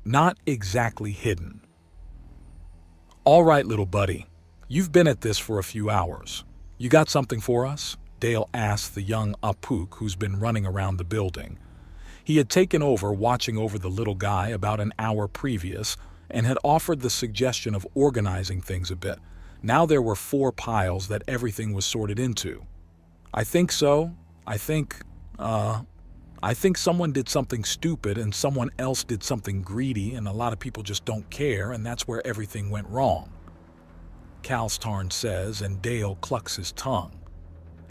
Not exactly hidden. All right, little buddy. You've been at this for a few hours. You got something for us? Dale asked the young Apuk who's been running around the building. He had taken over watching over the little guy about an hour previous and had offered the suggestion of organizing things a bit. Now there were 4 piles that everything was sorted into. I think so. I think someone did something stupid and someone else did something greedy and a lot of people just don't care, and that's where everything went wrong. Kalstarn says, and Dale clucks his tongue.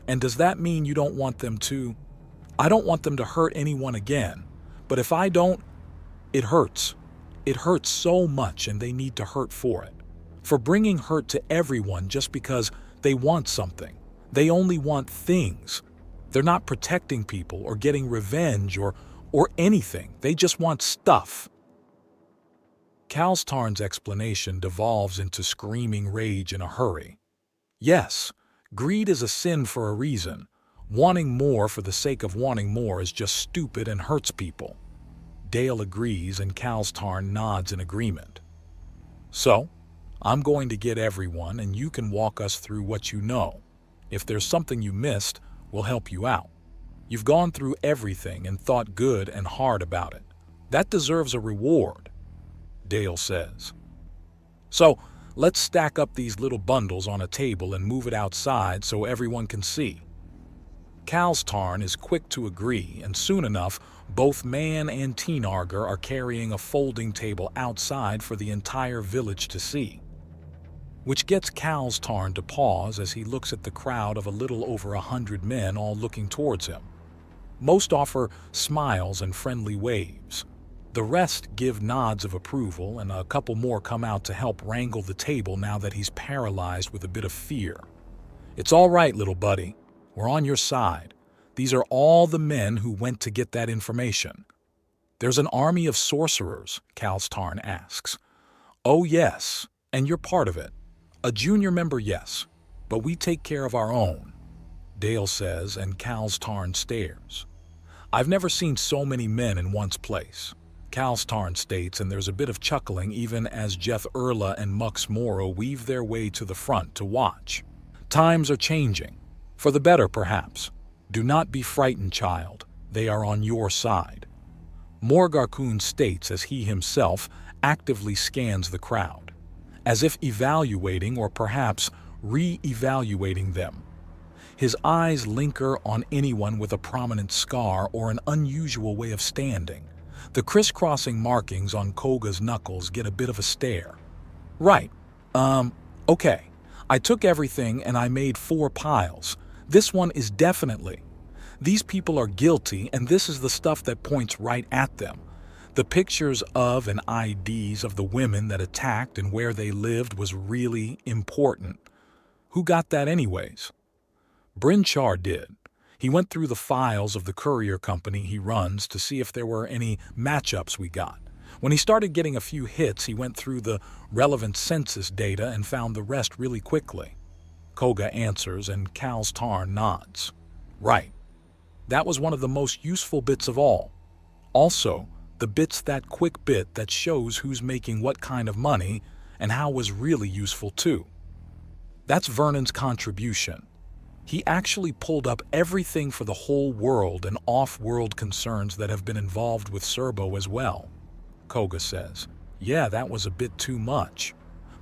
And does that mean you don't want them to? I don't want them to hurt anyone again, but if I don't, it hurts. It hurts so much and they need to hurt for it. For bringing hurt to everyone just because they want something. They only want things. They're not protecting people or getting revenge or anything. They just want stuff. Kalstarn's explanation devolves into screaming rage in a hurry. Yes, greed is a sin for a reason. Wanting more for the sake of wanting more is just stupid and hurts people. Dale agrees and Kalstarn nods in agreement. So, I'm going to get everyone and you can walk us through what you know. If there's something you missed, we'll help you out. You've gone through everything and thought good and hard about it. That deserves a reward, Dale says. So, let's stack up these little bundles on a table and move it outside so everyone can see. Kalstarn is quick to agree, and soon enough, both Man and Teenarger are carrying a folding table outside for the entire village to see. Which gets Kalstarn to pause as he looks at the crowd of a little over 100 men all looking towards him. Most offer smiles and friendly waves. The rest give nods of approval, and a couple more come out to help wrangle the table now that he's paralyzed with a bit of fear. It's all right, little buddy. We're on your side. These are all the men who went to get that information. There's an army of sorcerers, Kalstarn asks. Oh yes, and you're part of it. A junior member, yes, but we take care of our own, Dale says, and Kalstarn stares. I've never seen so many men in one place, Kalstarn states, and there's a bit of chuckling even as Jeth Erla and Mux Moro weave their way to the front to watch. Times are changing. For the better, perhaps. Do not be frightened, child. They are on your side. Morgarkun states as he himself actively scans the crowd, as if evaluating or perhaps re-evaluating them. His eyes linger on anyone with a prominent scar or an unusual way of standing. The crisscrossing markings on Koga's knuckles get a bit of a stare. Right. Okay. I took everything and I made 4 piles. This one is definitely. These people are guilty, and this is the stuff that points right at them. The pictures of and IDs of the women that attacked and where they lived was really important. Who got that anyways? Brinchar did. He went through the files of the courier company he runs to see if there were any matchups we got. When he started getting a few hits, he went through the relevant census data and found the rest really quickly. Koga answers and Kalstarn nods. Right. That was one of the most useful bits of all. Also, the bit's that quick bit that shows who's making what kind of money and how was really useful too. That's Vernon's contribution. He actually pulled up everything for the whole world and off-world concerns that have been involved with Serbo as well. Koga says, yeah, that was a bit too much.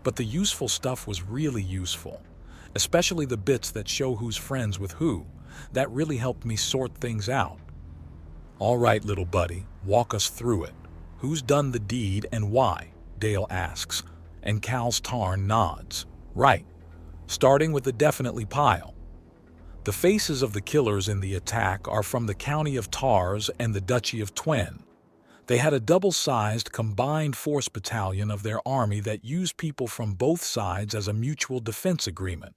But the useful stuff was really useful. Especially the bits that show who's friends with who. That really helped me sort things out. All right, little buddy, walk us through it. Who's done the deed and why? Dale asks, and Kalstarn nods. Right. Starting with the definitely pile. The faces of the killers in the attack are from the County of Tars and the Duchy of Twen. They had a double-sized combined force battalion of their army that used people from both sides as a mutual defense agreement.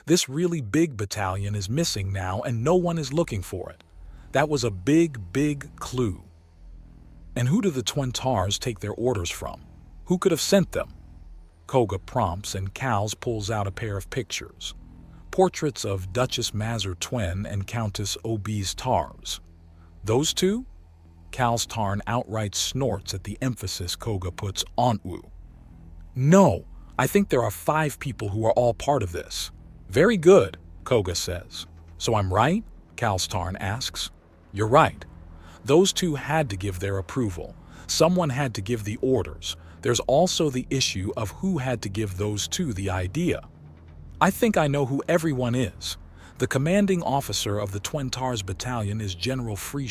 This really big battalion is missing now and no one is looking for it. That was a big, big clue. And who do the Twentars take their orders from? Who could have sent them? Koga prompts and Kals pulls out a pair of pictures. Portraits of Duchess Mazur Twen and Countess Obese Tars. Those two? Kalstarn outright snorts at the emphasis Koga puts on wu. No, I think there are 5 people who are all part of this. Very good, Koga says. So I'm right? Kalstarn asks. You're right. Those 2 had to give their approval. Someone had to give the orders. There's also the issue of who had to give those 2 the idea. I think I know who everyone is. The commanding officer of the Twentars Battalion is General Frey.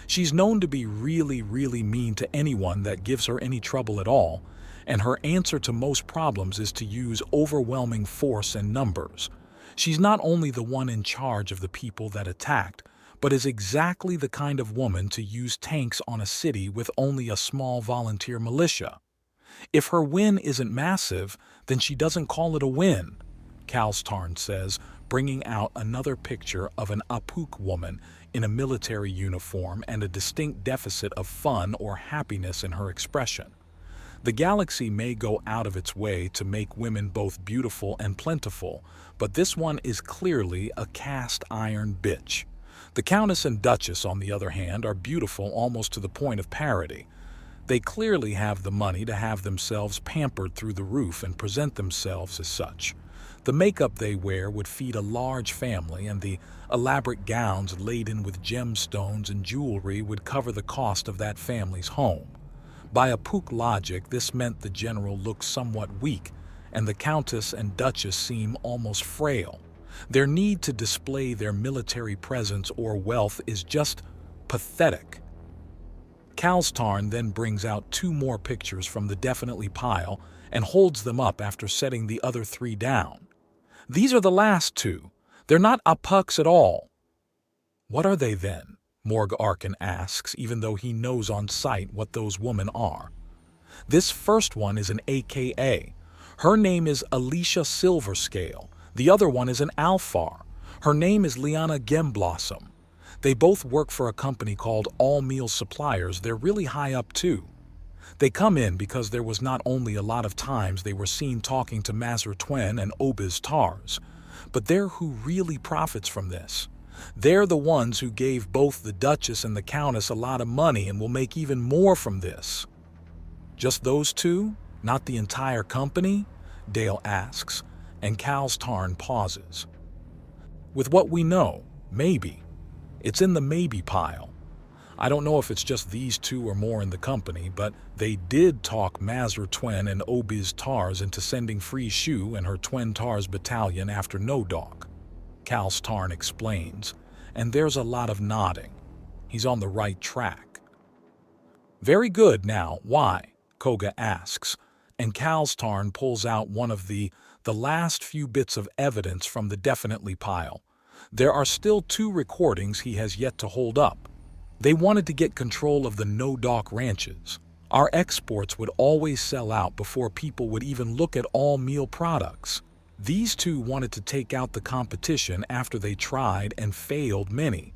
She's known to be really mean to anyone that gives her any trouble at all, and her answer to most problems is to use overwhelming force and numbers. She's not only the one in charge of the people that attacked, but is exactly the kind of woman to use tanks on a city with only a small volunteer militia. If her win isn't massive, then she doesn't call it a win, Kalstarn says, bringing out another picture of an Apuk woman in a military uniform and a distinct deficit of fun or happiness in her expression. The galaxy may go out of its way to make women both beautiful and plentiful, but this one is clearly a cast iron bitch. The Countess and Duchess, on the other hand, are beautiful almost to the point of parody. They clearly have the money to have themselves pampered through the roof and present themselves as such. The makeup they wear would feed a large family, and the elaborate gowns laden with gemstones and jewelry would cover the cost of that family's home. By Apuk logic, this meant the general looked somewhat weak, and the Countess and Duchess seem almost frail. Their need to display their military presence or wealth is just pathetic. Kalstarn then brings out 2 more pictures from the definitely pile and holds them up after setting the other 3 down. These are the last 2. They're not Apuks at all. What are they then? Morg Arkin asks, even though he knows on sight what those women are. This first one is an AKA. Her name is Alicia Silverscale. The other one is an Alfar. Her name is Liana Gemblossom. They both work for a company called All Meal Suppliers. They're really high up too. They come in because there was not only a lot of times they were seen talking to Mazur Twen and Obiz Tars, but they're who really profits from this. They're the ones who gave both the Duchess and the Countess a lot of money and will make even more from this. Just those 2? Not the entire company? Dale asks, and Kalstarn pauses. With what we know, maybe. It's in the maybe pile. I don't know if it's just these 2 or more in the company, but they did talk Mazur Twen and Obiz Tars into sending Frey and her Twentars Battalion after Nodok. Kalstarn explains, and there's a lot of nodding. He's on the right track. Very good. Now, why? Koga asks, and Kalstarn pulls out one of the last few bits of evidence from the definitely pile. There are still 2 recordings he has yet to hold up. They wanted to get control of the no-dock ranches. Our exports would always sell out before people would even look at all meal products. These 2 wanted to take out the competition after they tried and failed many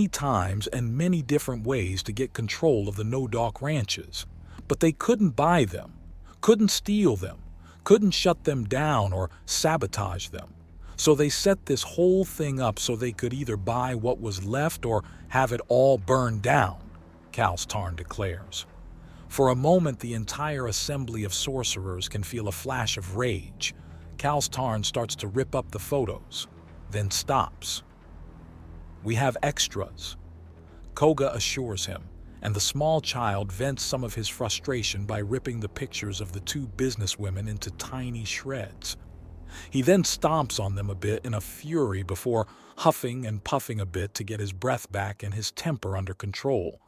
times and many different ways to get control of the no-dock ranches. But they couldn't buy them, couldn't steal them, couldn't shut them down or sabotage them. So they set this whole thing up so they could either buy what was left or have it all burned down, Kalstarn declares. For a moment, the entire assembly of sorcerers can feel a flash of rage. Kalstarn starts to rip up the photos, then stops. We have extras, Koga assures him, and the small child vents some of his frustration by ripping the pictures of the 2 businesswomen into tiny shreds. He then stomps on them a bit in a fury before huffing and puffing a bit to get his breath back and his temper under control.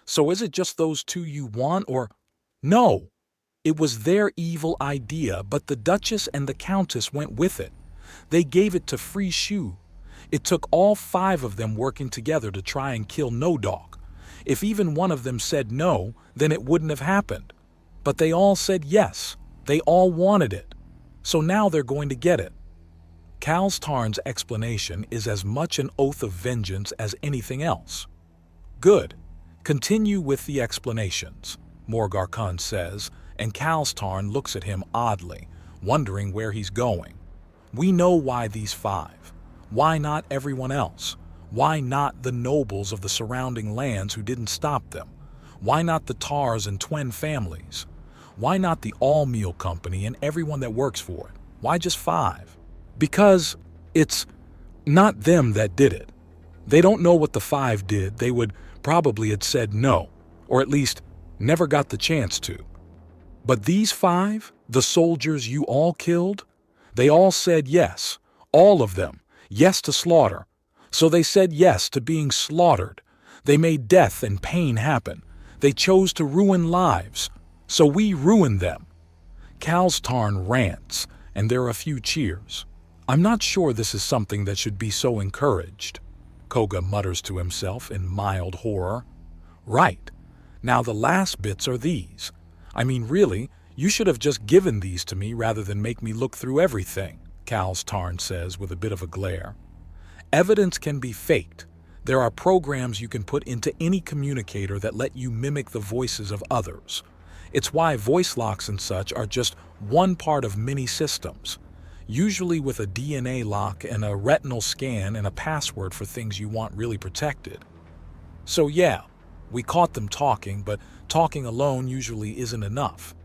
So is it just those 2 you want, or... No! It was their evil idea, but the Duchess and the Countess went with it. They gave it to Frey. It took all 5 of them working together to try and kill Nodok. If even one of them said no, then it wouldn't have happened. But they all said yes. They all wanted it. So now they're going to get it. Kalstarn's explanation is as much an oath of vengeance as anything else. Good. Continue with the explanations, Morgar Khan says, and Kalstarn looks at him oddly, wondering where he's going. We know why these 5. Why not everyone else? Why not the nobles of the surrounding lands who didn't stop them? Why not the Tars and Twen families? Why not the all-meal company and everyone that works for it? Why just 5? Because it's not them that did it. They don't know what the 5 did. They would probably have said no, or at least never got the chance to. But these 5, the soldiers you all killed, they all said yes, all of them, yes to slaughter. So they said yes to being slaughtered. They made death and pain happen. They chose to ruin lives, so we ruined them. Kalstarn rants, and there are a few cheers. I'm not sure this is something that should be so encouraged, Koga mutters to himself in mild horror. Right. Now the last bits are these. I mean, really, you should have just given these to me rather than make me look through everything, Kalstarn says with a bit of a glare. Evidence can be faked. There are programs you can put into any communicator that let you mimic the voices of others. It's why voice locks and such are just one part of many systems, usually with a DNA lock and a retinal scan and a password for things you want really protected. So yeah, we caught them talking, but talking alone usually isn't enough.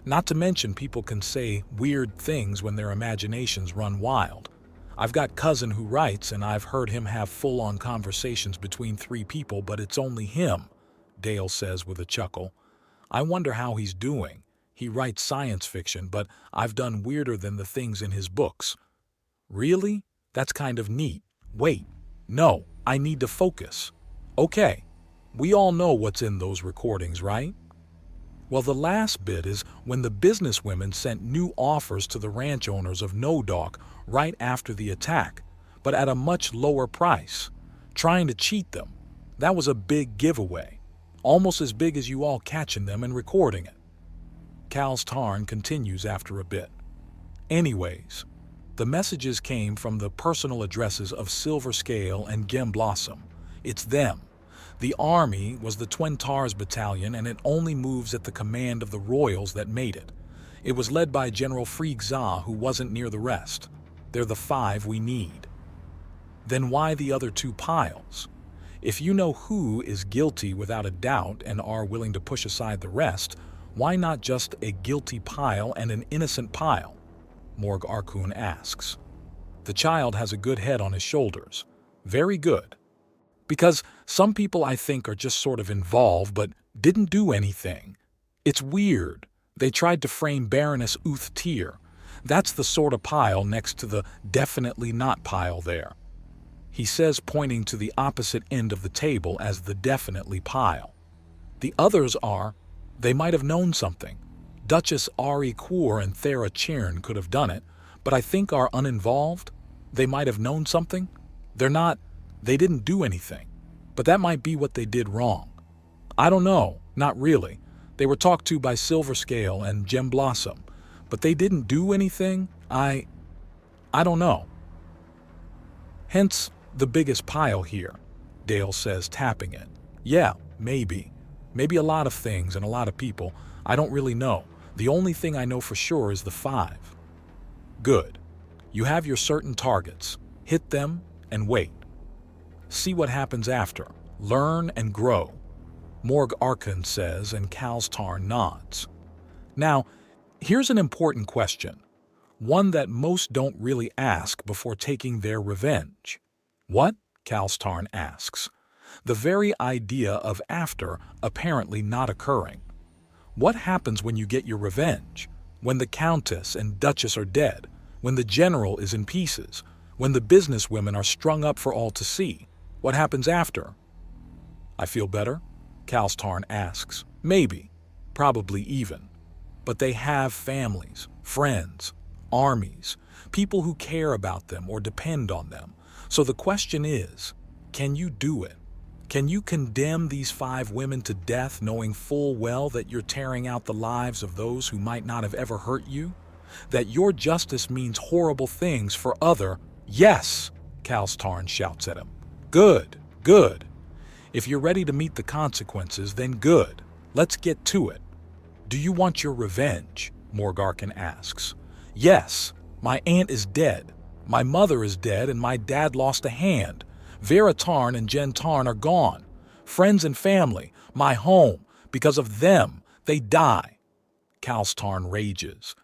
Not to mention people can say weird things when their imaginations run wild. I've got cousin who writes, and I've heard him have full-on conversations between 3 people, but it's only him, Dale says with a chuckle. I wonder how he's doing. He writes science fiction, but I've done weirder than the things in his books. Really? That's kind of neat. Wait, no, I need to focus. Okay, we all know what's in those recordings, right? Well, the last bit is when the businesswomen sent new offers to the ranch owners of Nodok right after the attack, but at a much lower price, trying to cheat them. That was a big giveaway, almost as big as you all catching them and recording it. Kalstarn continues after a bit. Anyways, the messages came from the personal addresses of Silver Scale and Gem Blossom. It's them. The army was the Twen Tars battalion, and it only moves at the command of the royals that made it. It was led by General Frey, who wasn't near the rest. They're the 5 we need. Then why the other 2 piles? If you know who is guilty without a doubt and are willing to push aside the rest, why not just a guilty pile and an innocent pile? Morg Arkun asks. The child has a good head on his shoulders. Very good. Because some people I think are just sort of involved but didn't do anything. It's weird. They tried to frame Baroness Uth Tyr. That's the sort of pile next to the definitely not pile there. He says, pointing to the opposite end of the table as the definitely pile. The others are, they might have known something. Duchess Ari Kwur and Thera Chirn could have done it, but I think are uninvolved. They might have known something. They didn't do anything, but that might be what they did wrong. I don't know, not really. They were talked to by Silver Scale and Gem Blossom, but they didn't do anything. I don't know. Hence the biggest pile here, Dale says, tapping it. Yeah, maybe. Maybe a lot of things and a lot of people. I don't really know. The only thing I know for sure is the 5. Good. You have your certain targets. Hit them and wait. See what happens after. Learn and grow. Morg Arkun says, and Kalstarn nods. Now, here's an important question. One that most don't really ask before taking their revenge. What? Kalstarn asks. The very idea of after apparently not occurring. What happens when you get your revenge? When the Countess and Duchess are dead? When the General is in pieces? When the businesswomen are strung up for all to see? What happens after? I feel better? Kalstarn asks. Maybe. Probably even. But they have families, friends, armies, people who care about them or depend on them. So the question is, can you do it? Can you condemn these 5 women to death knowing full well that you're tearing out the lives of those who might not have ever hurt you? That your justice means horrible things for other— Yes, Kalstarn shouts at him. Good, good. If you're ready to meet the consequences, then good. Let's get to it. Do you want your revenge? Morg Arkun asks. Yes, my aunt is dead. My mother is dead and my dad lost a hand. Vera Tarn and Jen Tarn are gone. Friends and family, my home, because of them, they die. Kals Tarn rages,